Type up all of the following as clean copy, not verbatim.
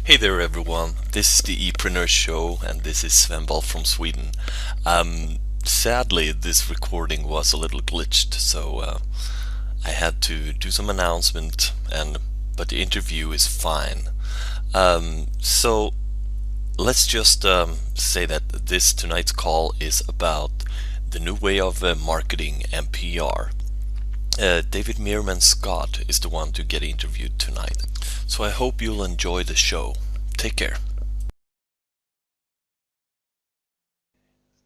Hey there, everyone. This is the ePreneur show, and this is Sven from Sweden. Sadly, this recording was a little glitched, so I had to do some announcement, but the interview is fine. So let's just say that this tonight's call is about the new way of marketing and PR. David Meerman Scott is the one to get interviewed tonight. So I hope you'll enjoy the show. Take care.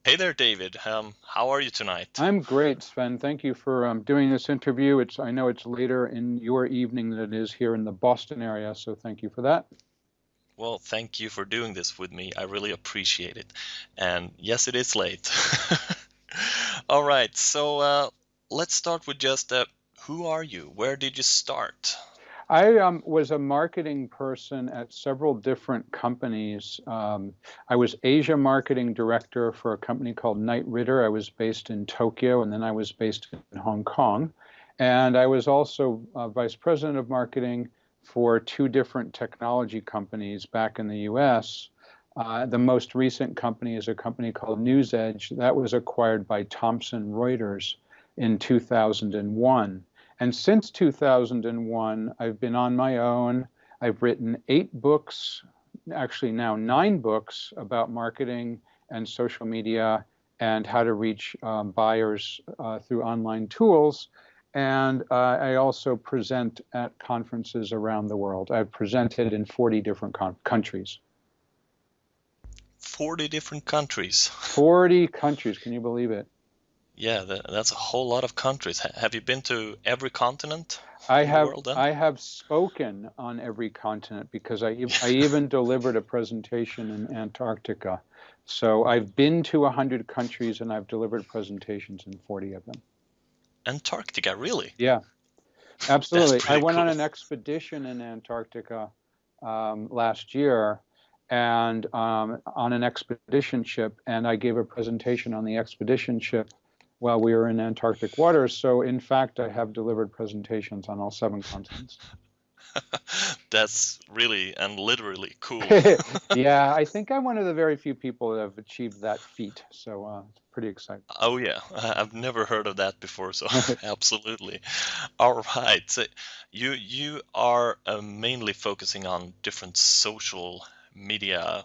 Hey there, David. How are you tonight? I'm great, Sven. Thank you for doing this interview. I know it's later in your evening than it is here in the Boston area, so thank you for that. Well, thank you for doing this with me. I really appreciate it. And yes, it is late. All right, so let's start with just who are you? Where did you start? I was a marketing person at several different companies. I was Asia marketing director for a company called Knight Ridder. I was based in Tokyo, and then I was based in Hong Kong. And I was also vice president of marketing for two different technology companies back in the US. The most recent company is a company called NewsEdge that was acquired by Thomson Reuters in 2001. And since 2001, I've been on my own. I've written 8 books, actually now 9 books about marketing and social media and how to reach buyers through online tools. And I also present at conferences around the world. I've presented in 40 different countries. 40 different countries. 40 countries, can you believe it? Yeah, that's a whole lot of countries. Have you been to every continent I in the have world then? I have spoken on every continent because I even delivered a presentation in Antarctica. So I've been to 100 countries and I've delivered presentations in 40 of them. Antarctica, really? Yeah, That's absolutely. I pretty went on cool. an expedition in Antarctica last year and on an expedition ship, and I gave a presentation on the expedition ship while we were in Antarctic waters. So in fact, I have delivered presentations on all 7 continents. That's really and literally cool. Yeah, I think I'm one of the very few people that have achieved that feat. So it's pretty exciting. Oh yeah, I've never heard of that before, so absolutely. All right, so you are mainly focusing on different social media,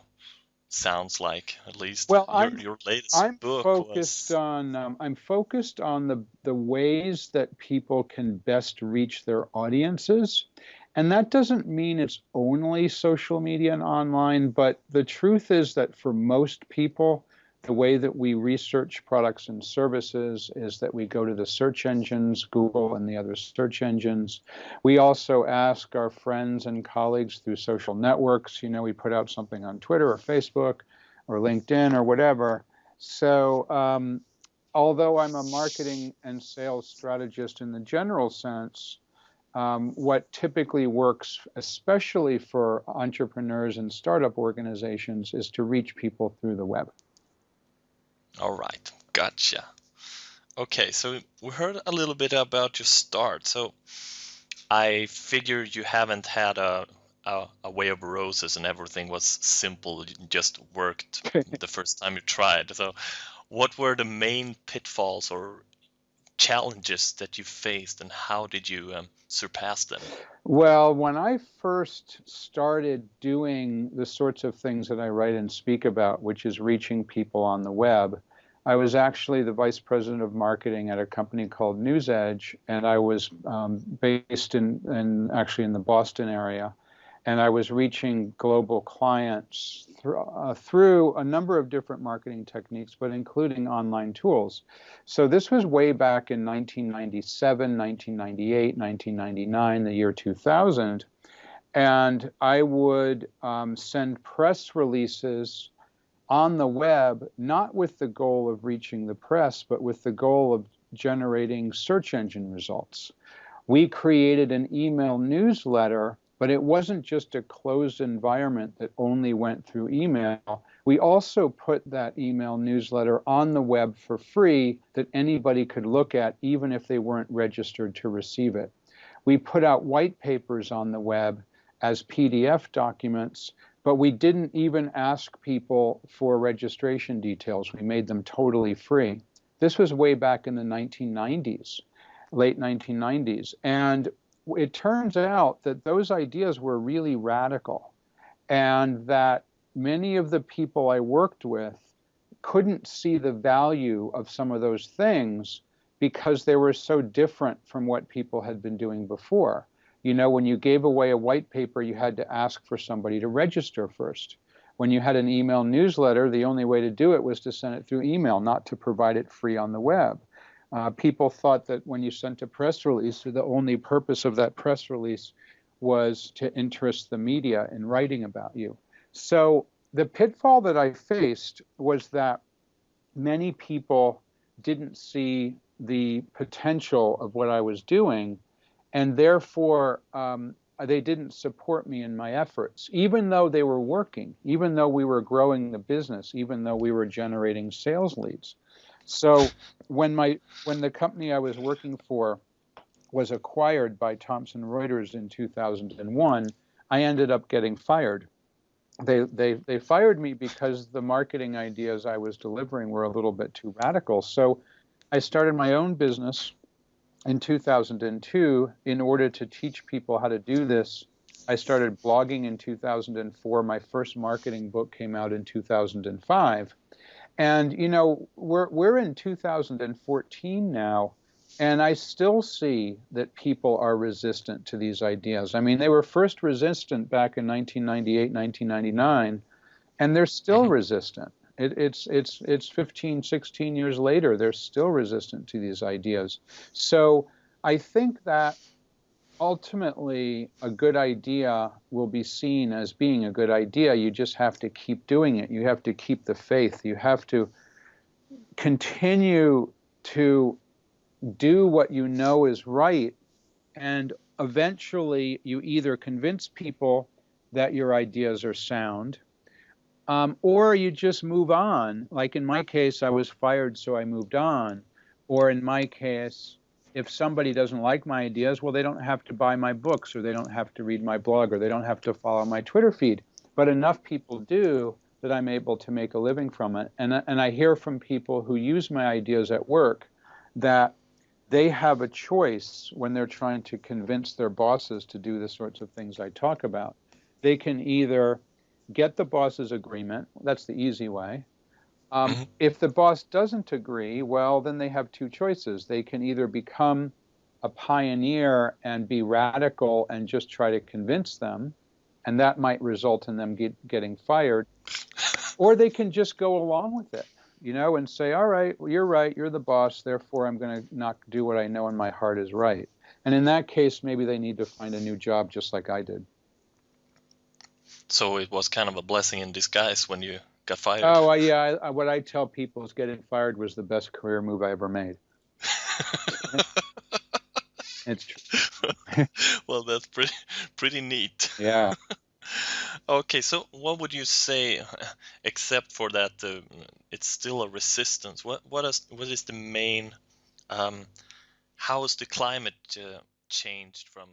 sounds like, at least Well, your latest book was. I'm focused on the ways that people can best reach their audiences. And that doesn't mean it's only social media and online, but the truth is that for most people, the way that we research products and services is that we go to the search engines, Google and the other search engines. We also ask our friends and colleagues through social networks. We put out something on Twitter or Facebook or LinkedIn or whatever. So, although I'm a marketing and sales strategist in the general sense, what typically works, especially for entrepreneurs and startup organizations, is to reach people through the web. All right, gotcha. Okay, so we heard a little bit about your start. So I figure you haven't had a way of roses and everything was simple, it just worked the first time you tried. So what were the main pitfalls or challenges that you faced, and how did you surpass them? Well, when I first started doing the sorts of things that I write and speak about, which is reaching people on the web, I was actually the vice president of marketing at a company called NewsEdge, and I was based actually in the Boston area, and I was reaching global clients through a number of different marketing techniques, but including online tools. So this was way back in 1997, 1998, 1999, the year 2000. And I would send press releases on the web, not with the goal of reaching the press, but with the goal of generating search engine results. We created an email newsletter, but it wasn't just a closed environment that only went through email. We also put that email newsletter on the web for free that anybody could look at, even if they weren't registered to receive it. We put out white papers on the web as PDF documents, but we didn't even ask people for registration details. We made them totally free. This was way back in the 1990s, late 1990s. And it turns out that those ideas were really radical, and that many of the people I worked with couldn't see the value of some of those things because they were so different from what people had been doing before. You know, when you gave away a white paper, you had to ask for somebody to register first. When you had an email newsletter, the only way to do it was to send it through email, not to provide it free on the web. People thought that when you sent a press release, the only purpose of that press release was to interest the media in writing about you. So the pitfall that I faced was that many people didn't see the potential of what I was doing, and therefore they didn't support me in my efforts, even though they were working, even though we were growing the business, even though we were generating sales leads. So when the company I was working for was acquired by Thomson Reuters in 2001, I ended up getting fired. They fired me because the marketing ideas I was delivering were a little bit too radical. So I started my own business in 2002 in order to teach people how to do this. I started blogging in 2004. My first marketing book came out in 2005. And you know, we're in 2014 now, and I still see that people are resistant to these ideas. I mean, they were first resistant back in 1998, 1999, and they're still resistant. It's 15, 16 years later, they're still resistant to these ideas. So I think that ultimately a good idea will be seen as being a good idea. You just have to keep doing it. You have to keep the faith. You have to continue to do what you know is right, and eventually you either convince people that your ideas are sound, or you just move on. Like in my case, I was fired, so I moved on. Or in my case, if somebody doesn't like my ideas, well, they don't have to buy my books, or they don't have to read my blog, or they don't have to follow my Twitter feed. But enough people do that I'm able to make a living from it. And I hear from people who use my ideas at work that they have a choice when they're trying to convince their bosses to do the sorts of things I talk about. They can either get the boss's agreement. That's the easy way. If the boss doesn't agree, well, then they have two choices. They can either become a pioneer and be radical and just try to convince them, and that might result in them getting fired, or they can just go along with it, you know, and say, all right, well, you're the boss, therefore I'm going to not do what I know in my heart is right. And in that case, maybe they need to find a new job just like I did. So it was kind of a blessing in disguise when you got fired. Oh, yeah. What I tell people is getting fired was the best career move I ever made. It's true. Well, that's pretty neat. Yeah. Okay, so what would you say, except for that it's still a resistance? What is the main? How has the climate changed from